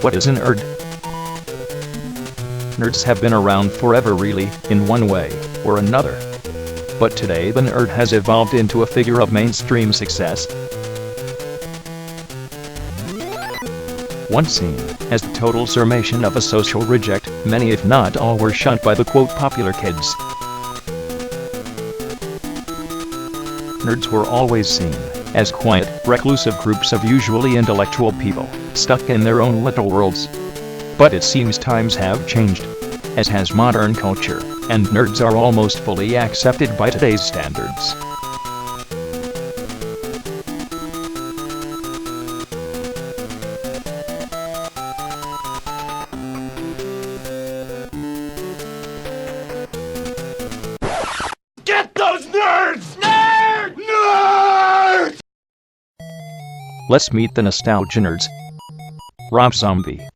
What is a nerd? Nerds have been around forever really, in one way or another. But today the nerd has evolved into a figure of mainstream success. Once seen as the total summation of a social reject, many if not all were shunned by the quote popular kids. Nerds were always seen as quiet, reclusive groups of usually intellectual people, stuck in their own little worlds. But it seems times have changed, as has modern culture, and nerds are almost fully accepted by today's standards. Get those nerds! Nerds! Nerds! Let's meet the nostalgia nerds. Rob Zombie.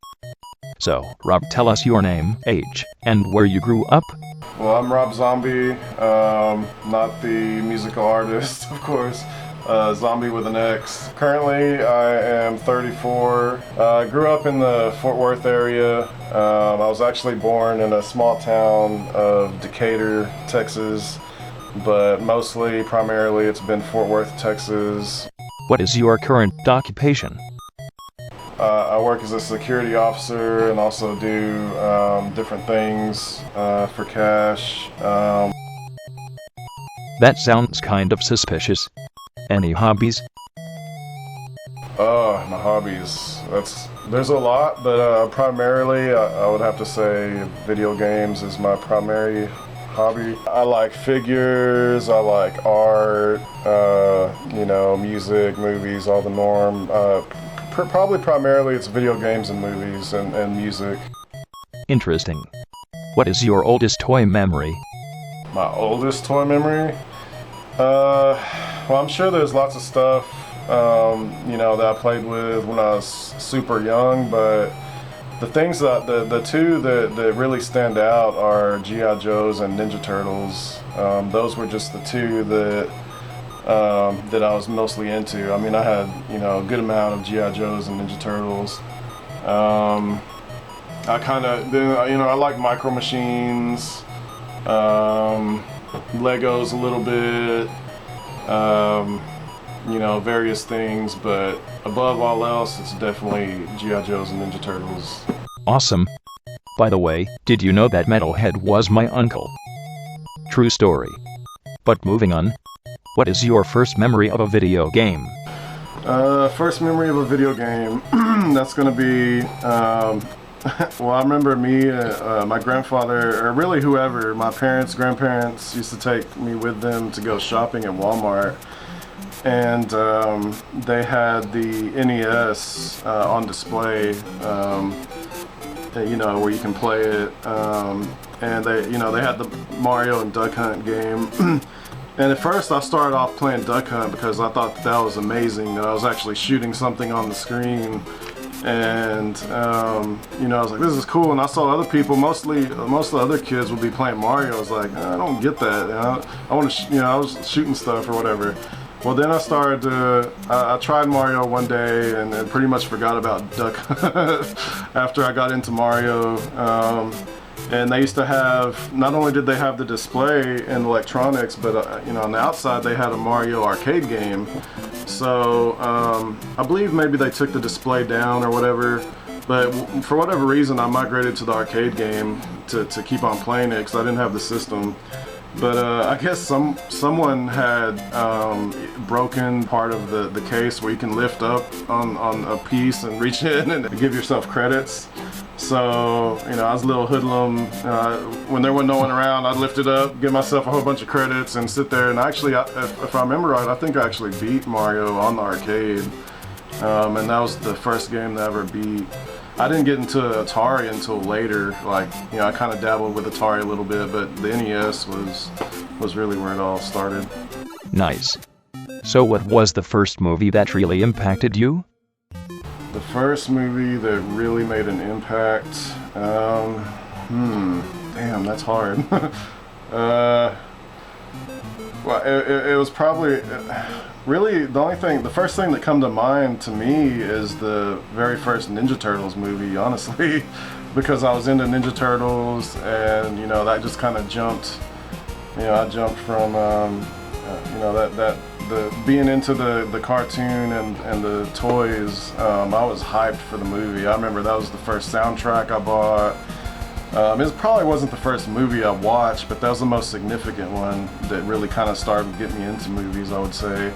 So, Rob, tell us your name, age, and where you grew up. Well, I'm Rob Zombie, not the musical artist, of course. Zombie with an X. Currently, I am 34. I grew up in the Fort Worth area. I was actually born in a small town of Decatur, Texas, but primarily, it's been Fort Worth, Texas. What is your current occupation? I work as a security officer and also do different things for cash. That sounds kind of suspicious. Any hobbies? My hobbies. There's a lot, but primarily I would have to say video games is my primary hobby. I like figures, I like art, music, movies, all the norm. Probably primarily it's video games and movies and music. Interesting. What is your oldest toy memory? My oldest toy memory? Well, I'm sure there's lots of stuff, that I played with when I was super young, but the things the two that really stand out are G.I. Joes and Ninja Turtles. Those were just the two that I was mostly into. I mean, I had, a good amount of G.I. Joes and Ninja Turtles. I like Micro Machines, Legos a little bit, various things, but above all else, it's definitely G.I. Joes and Ninja Turtles. Awesome. By the way, did you know that Metalhead was my uncle? True story. But moving on. What is your first memory of a video game? First memory of a video game, that's gonna be, well, I remember me, my grandfather, or really whoever, my parents, grandparents used to take me with them to go shopping at Walmart. And they had the NES on display, where you can play it. And they had the Mario and Duck Hunt game. And at first I started off playing Duck Hunt because I thought that was amazing, that I was actually shooting something on the screen. And, I was like, this is cool. And I saw other people, most of the other kids would be playing Mario. I was like, I don't get that. I want to, I was shooting stuff or whatever. Well, then I tried Mario one day and then pretty much forgot about Duck Hunt after I got into Mario. And they used to have, not only did they have the display and electronics, but on the outside they had a Mario arcade game. So I believe maybe they took the display down or whatever, but for whatever reason I migrated to the arcade game to keep on playing it because I didn't have the system. But I guess someone had broken part of the case where you can lift up on a piece and reach in and give yourself credits. So, I was a little hoodlum. When there was no one around, I'd lift it up, give myself a whole bunch of credits, and sit there. And actually, if I remember right, I think I actually beat Mario on the arcade. And that was the first game that I ever beat. I didn't get into Atari until later. I kind of dabbled with Atari a little bit, but the NES was really where it all started. Nice. So what was the first movie that really impacted you? The first movie that really made an impact, damn, that's hard. Well, it was probably really the first thing that come to mind to me is the very first Ninja Turtles movie, honestly, because I was into Ninja Turtles, and you know that just kind of jumped. You know, I jumped from you know the being into the cartoon and the toys. I was hyped for the movie. I remember that was the first soundtrack I bought. It probably wasn't the first movie I watched, but that was the most significant one that really kind of started getting me into movies, I would say.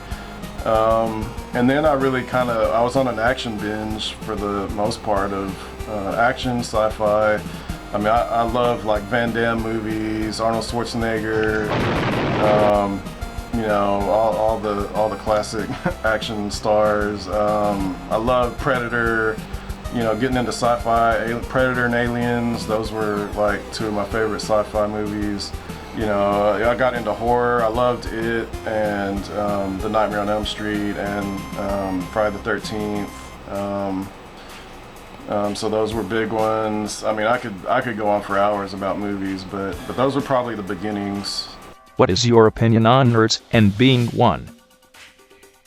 And then I was on an action binge for the most part of action, sci-fi. I mean, I love like Van Damme movies, Arnold Schwarzenegger, you know, all the classic action stars. I love Predator. You know, getting into sci-fi, Predator and Aliens, those were like two of my favorite sci-fi movies. You know, I got into horror. I loved it, and The Nightmare on Elm Street, and Friday the 13th. So those were big ones. I mean, I could go on for hours about movies, but those were probably the beginnings. What is your opinion on nerds and being one?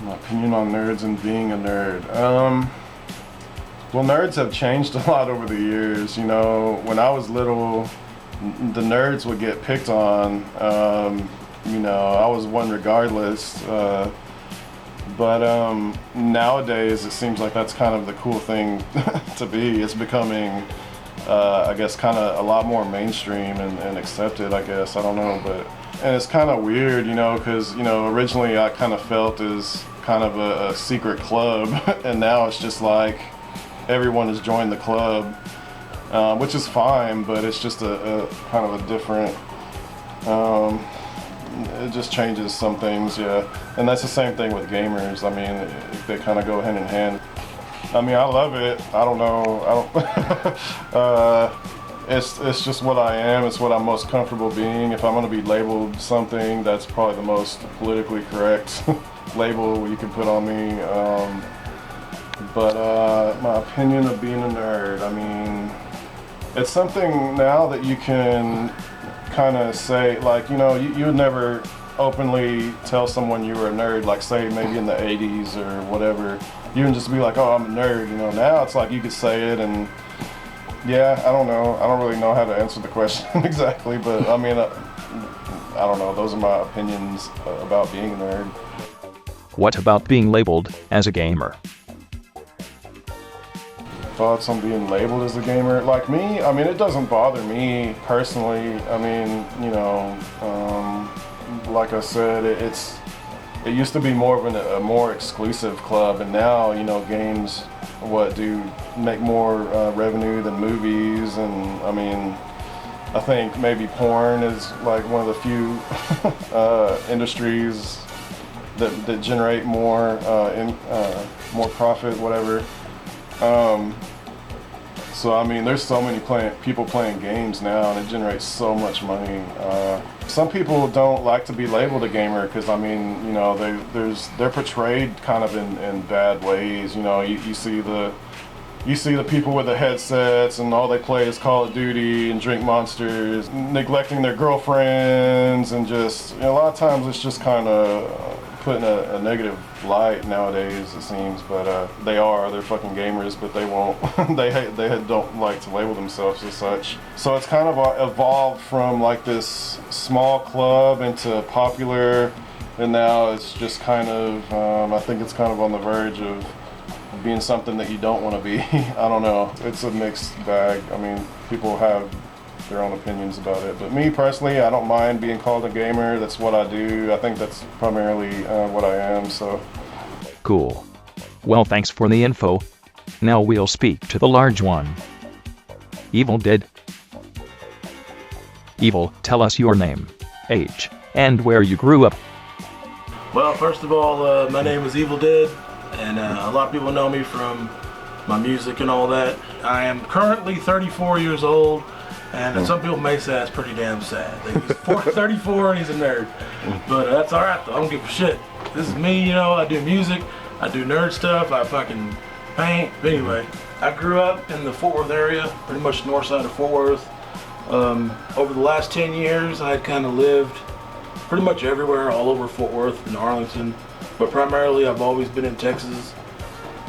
My opinion on nerds and being a nerd. Well, nerds have changed a lot over the years. You know, when I was little, the nerds would get picked on. You know, I was one regardless. But nowadays, it seems like that's kind of the cool thing to be. It's becoming, I guess, kind of a lot more mainstream and accepted, I guess. I don't know, and it's kind of weird, you know, because, you know, originally I kind of felt as kind of a secret club, and now it's just like, everyone has joined the club, which is fine, but it's just a kind of a different, it just changes some things, yeah. And that's the same thing with gamers. I mean, they kind of go hand in hand. I mean, I love it. I don't know. It's just what I am. It's what I'm most comfortable being. If I'm going to be labeled something, that's probably the most politically correct label you can put on me. But my opinion of being a nerd, I mean, it's something now that you can kind of say, like, you know, you would never openly tell someone you were a nerd, like say maybe in the 80s or whatever. You can just be like, oh, I'm a nerd, you know. Now it's like you could say it, and yeah, I don't know. I don't really know how to answer the question exactly, but I mean, I don't know. Those are my opinions about being a nerd. What about being labeled as a gamer? Thoughts on being labeled as a gamer? Like me, I mean, it doesn't bother me personally. I mean, you know, like I said, it used to be more of a more exclusive club, and now, you know, games do make more revenue than movies, and I mean, I think maybe porn is like one of the few industries that generate more more profit, whatever. So I mean, there's so many people playing games now, and it generates so much money. Some people don't like to be labeled a gamer because, I mean, you know, they're portrayed kind of in bad ways. You know, you see the people with the headsets and all they play is Call of Duty and drink Monsters, neglecting their girlfriends, and just, you know, a lot of times it's just kind of put in a negative light nowadays, it seems. But they're fucking gamers, but they won't they don't like to label themselves as such. So it's kind of evolved from like this small club into popular, and now it's just kind of I think it's kind of on the verge of being something that you don't want to be. I don't know, it's a mixed bag. I mean, people have their own opinions about it, but me personally, I don't mind being called a gamer. That's what I do. I think that's primarily what I am. So cool. Well, thanks for the info. Now we'll speak to the large one. Evil Dead. Evil, tell us your name, age, and where you grew up. Well, first of all, my name is Evil Dead, and a lot of people know me from my music and all that. I am currently 34 years old. And some people may say that's pretty damn sad. He's 34 and he's a nerd. But that's alright though, I don't give a shit. This is me, you know, I do music, I do nerd stuff, I fucking paint. But anyway, I grew up in the Fort Worth area, pretty much north side of Fort Worth. Over the last 10 years, I kind of lived pretty much everywhere, all over Fort Worth and Arlington. But primarily, I've always been in Texas.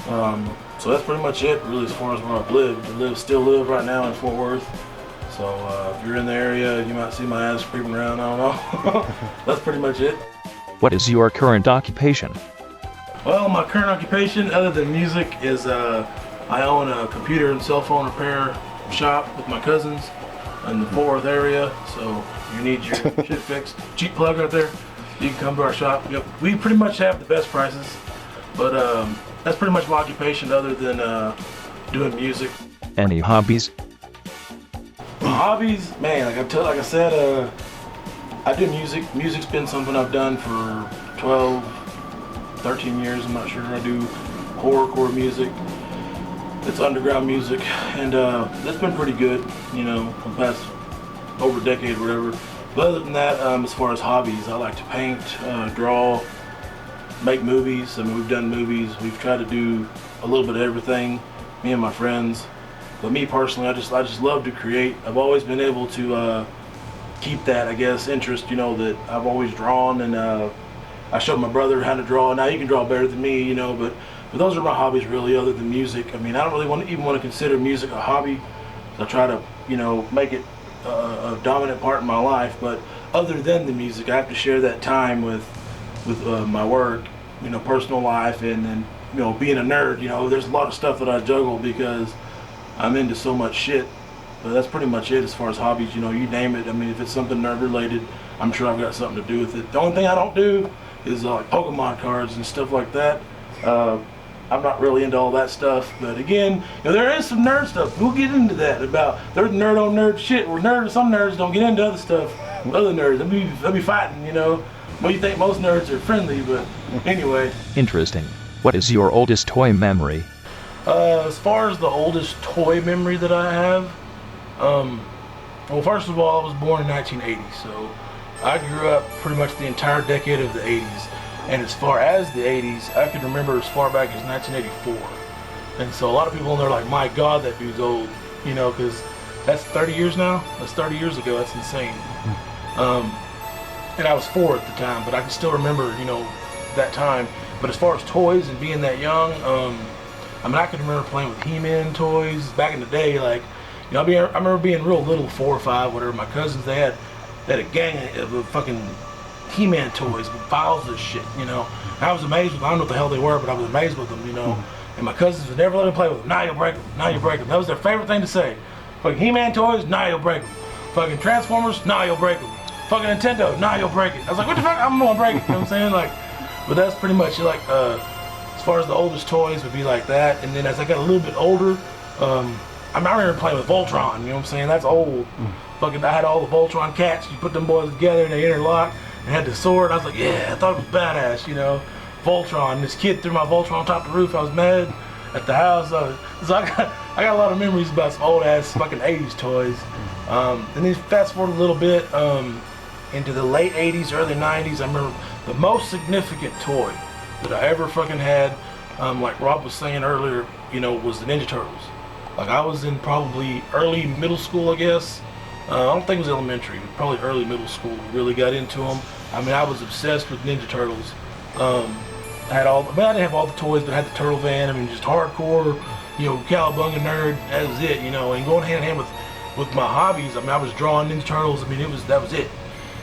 So that's pretty much it, really, as far as where I've lived. Still live right now in Fort Worth. So if you're in the area, you might see my ass creeping around. I don't know. That's pretty much it. What is your current occupation? Well, my current occupation, other than music, is I own a computer and cell phone repair shop with my cousins in the Fort Worth area. So if you need your shit fixed, cheap plug right there, you can come to our shop. Yep. We pretty much have the best prices, but that's pretty much my occupation other than doing music. Any hobbies? My hobbies, man, like I said, I do music. Music's been something I've done for 12, 13 years, I'm not sure. I do horrorcore music. It's underground music, and that's been pretty good, you know, for the past over a decade or whatever. But other than that, as far as hobbies, I like to paint, draw, make movies. I mean, we've done movies. We've tried to do a little bit of everything, me and my friends. But me personally, I just love to create. I've always been able to keep that, I guess, interest, you know, that I've always drawn, and I showed my brother how to draw. Now he can draw better than me, you know, but those are my hobbies really, other than music. I mean, I don't really even want to consider music a hobby. I try to, you know, make it a dominant part in my life. But other than the music, I have to share that time with my work, you know, personal life, and then, you know, being a nerd. You know, there's a lot of stuff that I juggle because I'm into so much shit. But that's pretty much it as far as hobbies. You know, you name it. I mean, if it's something nerd related, I'm sure I've got something to do with it. The only thing I don't do is like Pokemon cards and stuff like that. I'm not really into all that stuff, but again, you know, there is some nerd stuff. We'll get into that about there's nerd on nerd shit. Where some nerds don't get into other stuff. Other nerds, they'll be fighting, you know. Well, you think most nerds are friendly, but anyway. Interesting. What is your oldest toy memory? As far as the oldest toy memory that I have, well, first of all, I was born in 1980, so I grew up pretty much the entire decade of the 80s. And as far as the 80s, I can remember as far back as 1984. And so a lot of people in there are like, my God, that dude's old, you know, because that's 30 years now. That's 30 years ago. That's insane. And I was 4 at the time, but I can still remember, you know, that time. But as far as toys and being that young, I mean, I can remember playing with He-Man toys back in the day. Like, you know, I remember being real little, 4 or 5, whatever. My cousins, they had a gang of fucking He-Man toys with files of shit, you know. I was amazed with them. I don't know what the hell they were, but I was amazed with them, you know. And my cousins would never let me play with them. Now you'll break them. Now you'll break them. That was their favorite thing to say. Fucking He-Man toys, now you'll break them. Fucking Transformers, now you'll break them. Fucking Nintendo, now you'll break it. I was like, what the fuck? I'm gonna break it. You know what I'm saying? Like, but that's pretty much like, as far as the oldest toys would be like that. And then as I got a little bit older, I remember playing with Voltron. You know what I'm saying? That's old. Fucking, I had all the Voltron cats. You put them boys together and they interlock. And had the sword. I was like, yeah, I thought it was badass, you know. Voltron. This kid threw my Voltron on top of the roof. I was mad at the house. So I got a lot of memories about some old ass fucking 80s toys. And then fast forward a little bit into the late 80s, early 90s. I remember the most significant toy that I ever fucking had, like Rob was saying earlier, you know, was the Ninja Turtles. Like, I was in probably early middle school, I guess. I don't think it was elementary, but probably early middle school. We really got into them. I mean, I was obsessed with Ninja Turtles. I didn't have all the toys, but I had the Turtle Van. I mean, just hardcore, you know, cowabunga nerd. That was it, you know. And going hand in hand with my hobbies. I mean, I was drawing Ninja Turtles. I mean, that was it.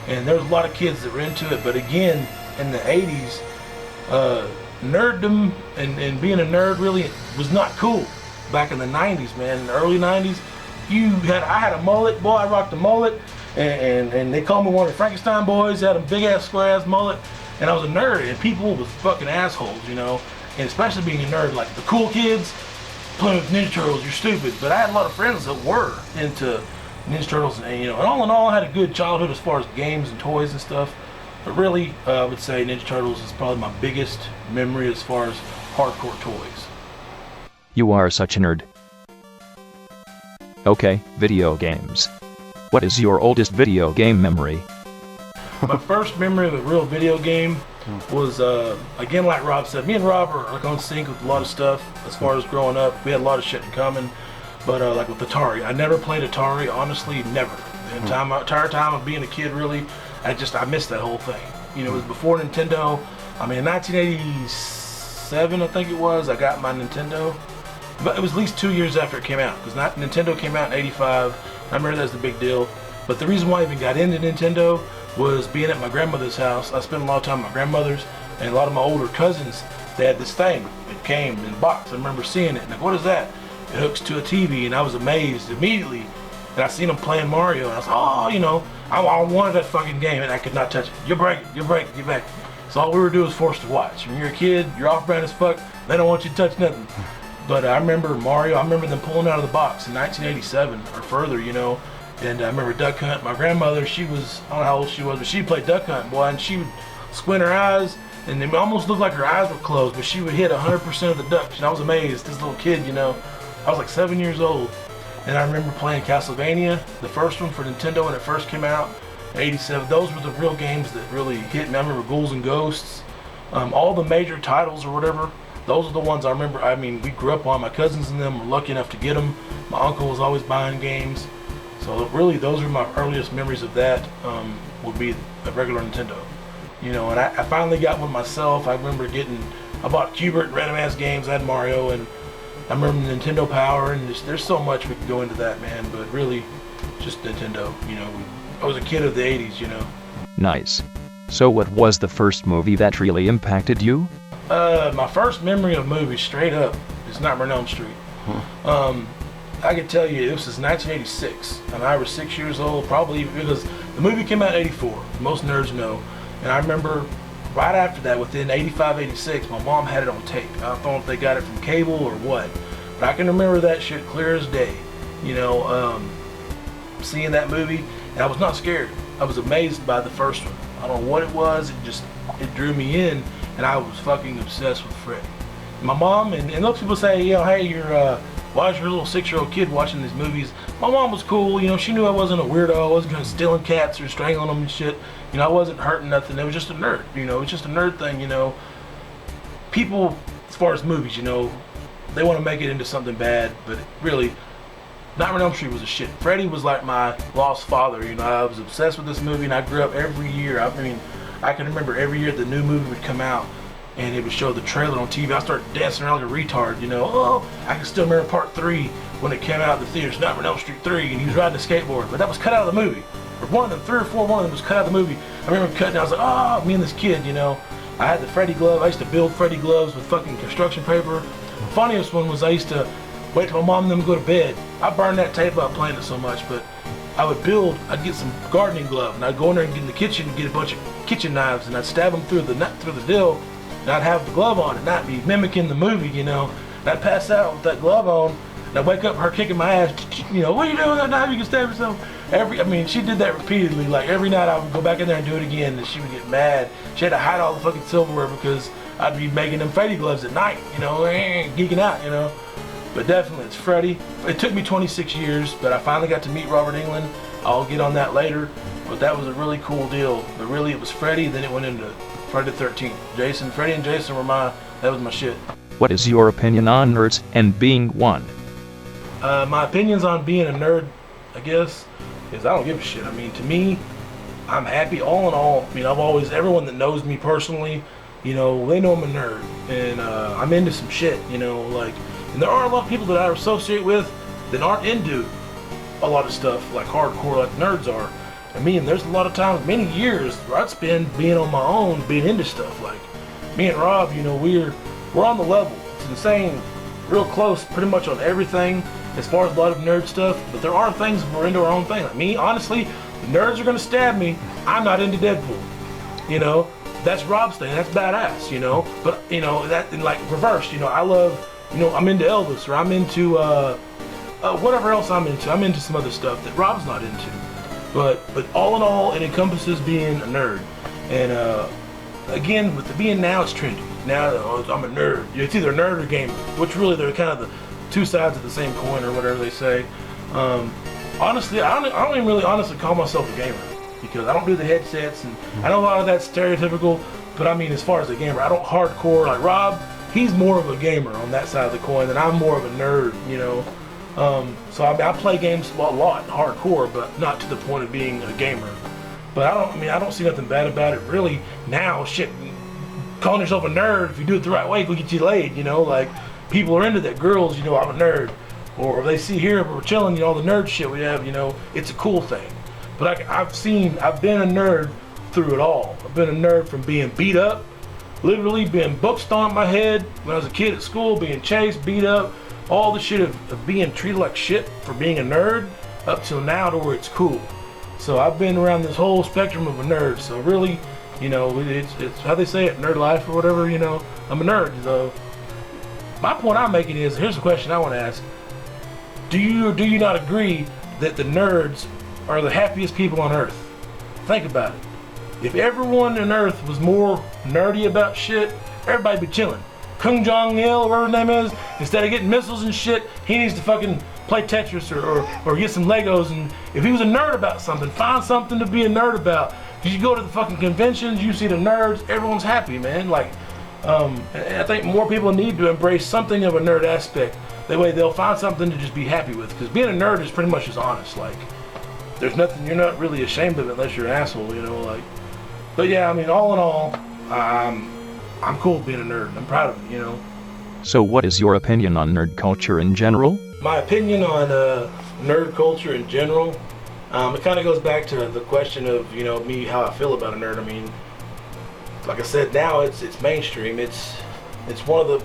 And there was a lot of kids that were into it. But again, in the 80s, nerddom and being a nerd really was not cool. Back in the 90s, man, in the early 90s, I had a mullet, boy. I rocked a mullet, and they called me one of the Frankenstein boys. I had a big ass square ass mullet, and I was a nerd, and people was fucking assholes, you know. And especially being a nerd, like the cool kids playing with Ninja Turtles, you're stupid. But I had a lot of friends that were into Ninja Turtles, and you know, and all in all, I had a good childhood as far as games and toys and stuff. But really, I would say Ninja Turtles is probably my biggest memory as far as hardcore toys. You are such a nerd. Okay, video games. What is your oldest video game memory? My first memory of a real video game was, again, like Rob said, me and Rob are like on sync with a lot of stuff as far as growing up. We had a lot of shit in common, but like with Atari, I never played Atari, honestly, never. The entire time of being a kid, really, I missed that whole thing. You know, it was before Nintendo. I mean, in 1987, I think it was, I got my Nintendo. But it was at least 2 years after it came out, because Nintendo came out in '85. I remember that was the big deal. But the reason why I even got into Nintendo was being at my grandmother's house. I spent a lot of time at my grandmother's, and a lot of my older cousins, they had this thing. It came in a box. I remember seeing it, and like, what is that? It hooks to a TV, and I was amazed immediately. And I seen them playing Mario, and I was like, oh, you know, I wanted that fucking game, and I could not touch it. You break it, get back. So all we were doing was forced to watch. When you're a kid, you're off-brand as fuck, they don't want you to touch nothing. But I remember Mario, I remember them pulling out of the box in 1987 or further, you know. And I remember Duck Hunt. My grandmother, she was, I don't know how old she was, but she played Duck Hunt, boy, and she would squint her eyes, and it almost looked like her eyes were closed, but she would hit 100% of the ducks. And I was amazed, this little kid, you know. I was like 7 years old. And I remember playing Castlevania, the first one for Nintendo when it first came out, in '87. Those were the real games that really hit me. I remember Ghouls and Ghosts, all the major titles or whatever. Those are the ones I remember. I mean, we grew up on. My cousins and them were lucky enough to get them. My uncle was always buying games. So really, those are my earliest memories of that, would be a regular Nintendo. You know, and I finally got one myself. I remember I bought Qbert random ass games. I had Mario, and I remember Nintendo Power, and there's so much we can go into that, man. But really, just Nintendo. You know, I was a kid of the '80s. You know. Nice. So what was the first movie that really impacted you? My first memory of movies, straight up, is Nightmare on Elm Street. I can tell you, this was 1986, and I was 6 years old, probably because the movie came out in '84. Most nerds know. And I remember right after that, within '85, '86, my mom had it on tape. I don't know if they got it from cable or what, but I can remember that shit clear as day. You know, seeing that movie, and I was not scared. I was amazed by the first one. I don't know what it was, it drew me in, and I was fucking obsessed with Freddy. My mom, and those people say, you know, hey, why is your little 6-year-old kid watching these movies? My mom was cool, you know, she knew I wasn't a weirdo, I wasn't kind of stealing cats or strangling them and shit. You know, I wasn't hurting nothing, it was just a nerd, you know, it's just a nerd thing, you know. People, as far as movies, you know, they want to make it into something bad, but really, Nightmare on Elm Street was a shit. Freddy was like my lost father, you know, I was obsessed with this movie, and I grew up every year. I mean, I can remember every year the new movie would come out, and it would show the trailer on TV. I started dancing around like a retard, you know. Oh, I can still remember part 3 when it came out in the theaters, Nightmare on Elm Street 3, and he was riding a skateboard, but that was cut out of the movie. Or one of them, 3 or 4, one of them was cut out of the movie. I remember cutting, I was like, oh, me and this kid, you know. I had the Freddy glove. I used to build Freddy gloves with fucking construction paper. The funniest one was I used to wait till my mom and them go to bed. I burned that tape up playing it so much, but I'd get some gardening glove, and I'd go in there and get in the kitchen and get a bunch of kitchen knives, and I'd stab them through the dill, and I'd have the glove on and not be mimicking the movie, you know. And I'd pass out with that glove on, and I'd wake up her kicking my ass, you know, what are you doing with that knife? You can stab yourself. She did that repeatedly. Like every night I would go back in there and do it again, and she would get mad. She had to hide all the fucking silverware because I'd be making them Freddy gloves at night, you know, geeking out, you know. But definitely, it's Freddy. It took me 26 years, but I finally got to meet Robert Englund. I'll get on that later, but that was a really cool deal. But really, it was Freddy, then it went into Friday the 13th. Freddy and Jason were that was my shit. What is your opinion on nerds and being one? My opinions on being a nerd, I guess, is I don't give a shit. I mean, to me, I'm happy all in all. I mean, everyone that knows me personally, you know, they know I'm a nerd, and I'm into some shit, you know, like, and there are a lot of people that I associate with that aren't into a lot of stuff like hardcore like nerds are. I mean, there's a lot of times, many years, where I'd spend being on my own, being into stuff. Like, me and Rob, you know, we're on the level. It's insane, real close pretty much on everything as far as a lot of nerd stuff, but there are things we're into our own thing. Like me, honestly, the nerds are gonna stab me. I'm not into Deadpool, you know. That's Rob's thing, that's badass, you know. But, you know, that, in like reverse, you know, I love, you know, I'm into Elvis, or I'm into whatever else I'm into. I'm into some other stuff that Rob's not into. But all in all, it encompasses being a nerd. And again, with the being now, it's trendy. Now, I'm a nerd. It's either a nerd or gamer, which really they're kind of the two sides of the same coin, or whatever they say. Honestly, I don't even really honestly call myself a gamer, because I don't do the headsets, and I know a lot of that's stereotypical, but I mean, as far as a gamer, I don't hardcore like Rob. He's more of a gamer on that side of the coin, and I'm more of a nerd, you know. So I play games a lot, hardcore, but not to the point of being a gamer. But I don't see nothing bad about it really. Now, shit, calling yourself a nerd, if you do it the right way, will get you laid, you know? Like, people are into that. Girls, you know, I'm a nerd. Or if they see here, we're chilling, you know, all the nerd shit we have, you know, it's a cool thing. But I've been a nerd through it all. I've been a nerd from being beat up, literally being book stomped my head when I was a kid at school, being chased, beat up, all the shit of being treated like shit for being a nerd, up till now to where it's cool. So I've been around this whole spectrum of a nerd. So really, you know, it's how they say it, nerd life or whatever, you know, I'm a nerd. So my point I'm making is, here's the question I want to ask. Do you or do you not agree that the nerds are the happiest people on earth? Think about it. If everyone on earth was more nerdy about shit, everybody'd be chilling. Kung Jong-il, whatever his name is, instead of getting missiles and shit, he needs to fucking play Tetris or get some Legos. And if he was a nerd about something, find something to be a nerd about. If you go to the fucking conventions, you see the nerds, everyone's happy, man. Like, I think more people need to embrace something of a nerd aspect. That way they'll find something to just be happy with. Because being a nerd is pretty much just honest. Like, there's nothing, you're not really ashamed of it unless you're an asshole, you know, like. But yeah, I mean, all in all, I'm cool with being a nerd. I'm proud of it, you know. So what is your opinion on nerd culture in general? My opinion on nerd culture in general, it kind of goes back to the question of, you know, me, how I feel about a nerd. I mean, like I said, now it's mainstream. It's one of the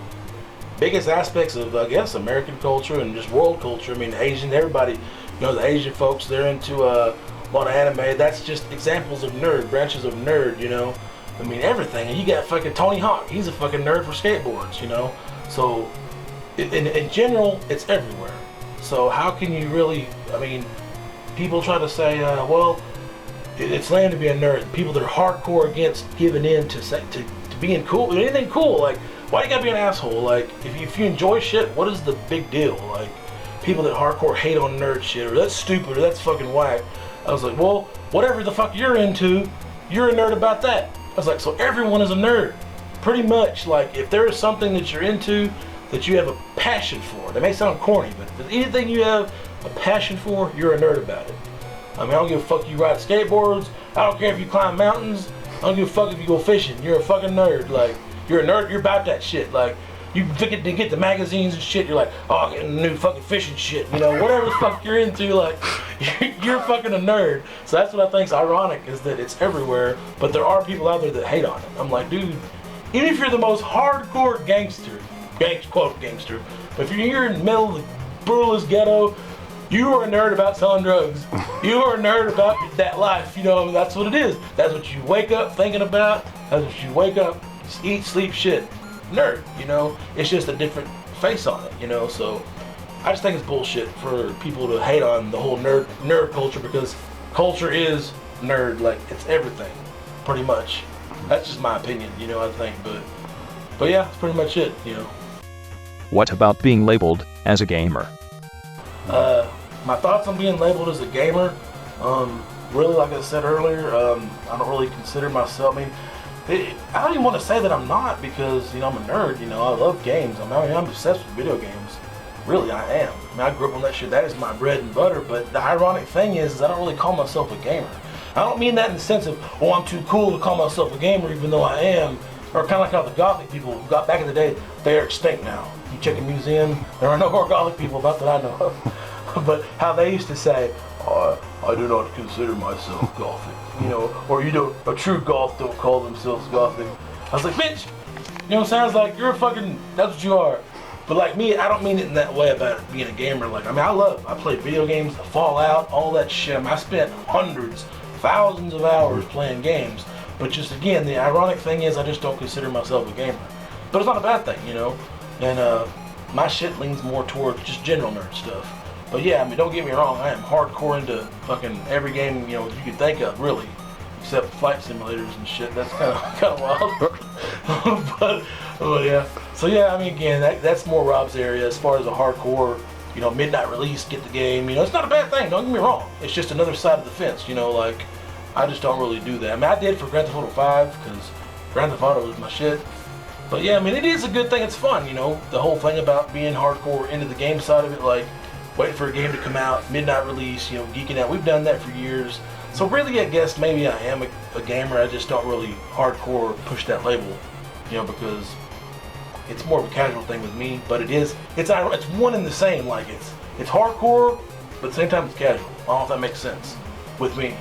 biggest aspects of, I guess, American culture and just world culture. I mean, Asian, everybody, you know, the Asian folks, they're into a lot of anime. That's just examples of nerd, branches of nerd, you know. I mean, everything. And you got fucking Tony Hawk. He's a fucking nerd for skateboards, you know. So, in general, it's everywhere. So how can you really, I mean, people try to say, well, it's lame to be a nerd. People that are hardcore against giving in to being cool, anything cool, like, why you gotta be an asshole? Like, if you enjoy shit, what is the big deal? Like, people that hardcore hate on nerd shit, or that's stupid, or that's fucking whack. I was like, well, whatever the fuck you're into, you're a nerd about that. I was like, so everyone is a nerd. Pretty much, like, if there is something that you're into, that you have a passion for, that may sound corny, but if there's anything you have a passion for, you're a nerd about it. I mean, I don't give a fuck you ride skateboards, I don't care if you climb mountains, I don't give a fuck if you go fishing, you're a fucking nerd. Like, you're a nerd, you're about that shit. Like, you get the magazines and shit, you're like, oh, I'm getting new fucking fishing shit, you know, whatever the fuck you're into, like, you're fucking a nerd. So that's what I think's ironic, is that it's everywhere, but there are people out there that hate on it. I'm like, dude, even if you're the most hardcore gangster, quote gangster, but if you're in the middle of the brutalest ghetto, you are a nerd about selling drugs. You are a nerd about that life, you know, that's what it is. That's what you wake up thinking about, that's what you wake up, eat, sleep, shit. Nerd, you know, it's just a different face on it, you know. So I just think it's bullshit for people to hate on the whole nerd culture, because culture is nerd, like, it's everything, pretty much. That's just my opinion, you know, I think, but yeah, that's pretty much it, you know. What about being labeled as a gamer? My thoughts on being labeled as a gamer, really, like I said earlier, I don't really consider myself, I mean, I don't even want to say that I'm not, because, you know, I'm a nerd, you know, I love games. I mean, I'm obsessed with video games. Really, I am. I mean, I grew up on that shit. That is my bread and butter, but the ironic thing is I don't really call myself a gamer. I don't mean that in the sense of, oh, I'm too cool to call myself a gamer, even though I am, or kind of like how the Gothic people got back in the day, they're extinct now. You check a museum, there are no more Gothic people, not that I know of. But how they used to say, oh, I do not consider myself Gothic, you know, or you don't, a true Goth don't call themselves Gothic. I was like, bitch, you know what I'm saying? I was like, you're a fucking, that's what you are. But like me, I don't mean it in that way about being a gamer. Like, I mean, I play video games, Fallout, all that shit. I mean, I spent hundreds, thousands of hours playing games. But just again, the ironic thing is I just don't consider myself a gamer. But it's not a bad thing, you know? And my shit leans more towards just general nerd stuff. But yeah, I mean, don't get me wrong, I am hardcore into fucking every game, you know, you can think of, really. Except flight simulators and shit, that's kind of wild. but yeah. So yeah, I mean, again, that's more Rob's area as far as a hardcore, you know, midnight release, get the game, you know, it's not a bad thing, don't get me wrong. It's just another side of the fence, you know, like, I just don't really do that. I mean, I did for Grand Theft Auto 5, because Grand Theft Auto was my shit. But yeah, I mean, it is a good thing, it's fun, you know, the whole thing about being hardcore into the game side of it, like, waiting for a game to come out, midnight release, you know, geeking out. We've done that for years. So really, I guess maybe I am a gamer. I just don't really hardcore push that label, because it's more of a casual thing with me. But it's one and the same. Like it's hardcore, but at the same time it's casual. I don't know if that makes sense with me.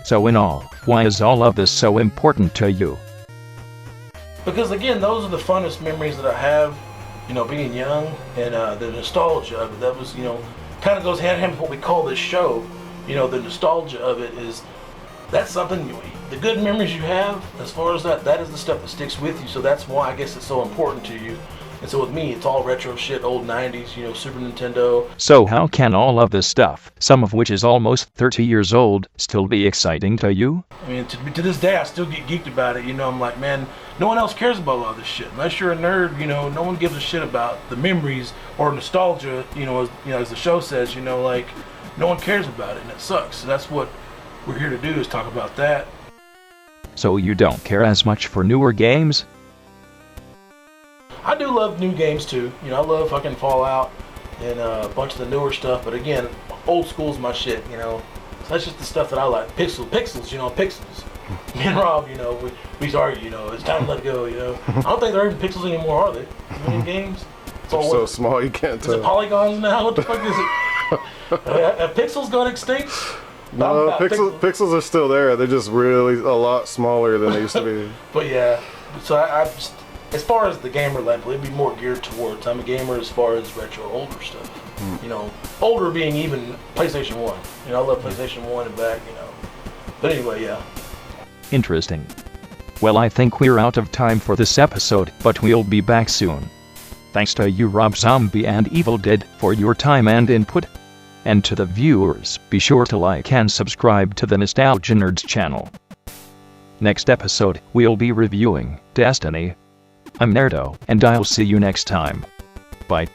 So in all, why is all of this so important to you? Because again, those are the funnest memories that I have, being young, and the nostalgia of it. That was, kind of goes hand in hand with what we call this show. The nostalgia of it that's something, the good memories you have, as far as that is the stuff that sticks with you. So that's why I guess it's so important to you. And so with me, it's all retro shit, old 90s, Super Nintendo. So how can all of this stuff, some of which is almost 30 years old, still be exciting to you? I mean, to this day, I still get geeked about it. I'm like, man, no one else cares about all this shit. Unless you're a nerd, no one gives a shit about the memories or nostalgia, as the show says, like, no one cares about it, and it sucks. So that's what we're here to do, is talk about that. So you don't care as much for newer games? I do love new games too. I love fucking Fallout and a bunch of the newer stuff. But again, old school's my shit. So that's just the stuff that I like. Pixels. Me and Rob, we used to argue. It's time to let it go. I don't think there are even pixels anymore, are they? In games. It's They're so small you can't tell. Is it polygons now? What the fuck is it? Have pixels gone extinct? No, pixels are still there. They're just really a lot smaller than they used to be. But yeah, so I just. As far as the gamer level, it'd be more geared towards, I'm a gamer as far as retro older stuff. Older being even PlayStation 1. I love PlayStation 1 and back, But anyway, yeah. Interesting. Well, I think we're out of time for this episode, but we'll be back soon. Thanks to you, Rob Zombie and Evil Dead, for your time and input. And to the viewers, be sure to like and subscribe to the Nostalgia Nerds channel. Next episode, we'll be reviewing Destiny. I'm Nerdo, and I'll see you next time. Bye.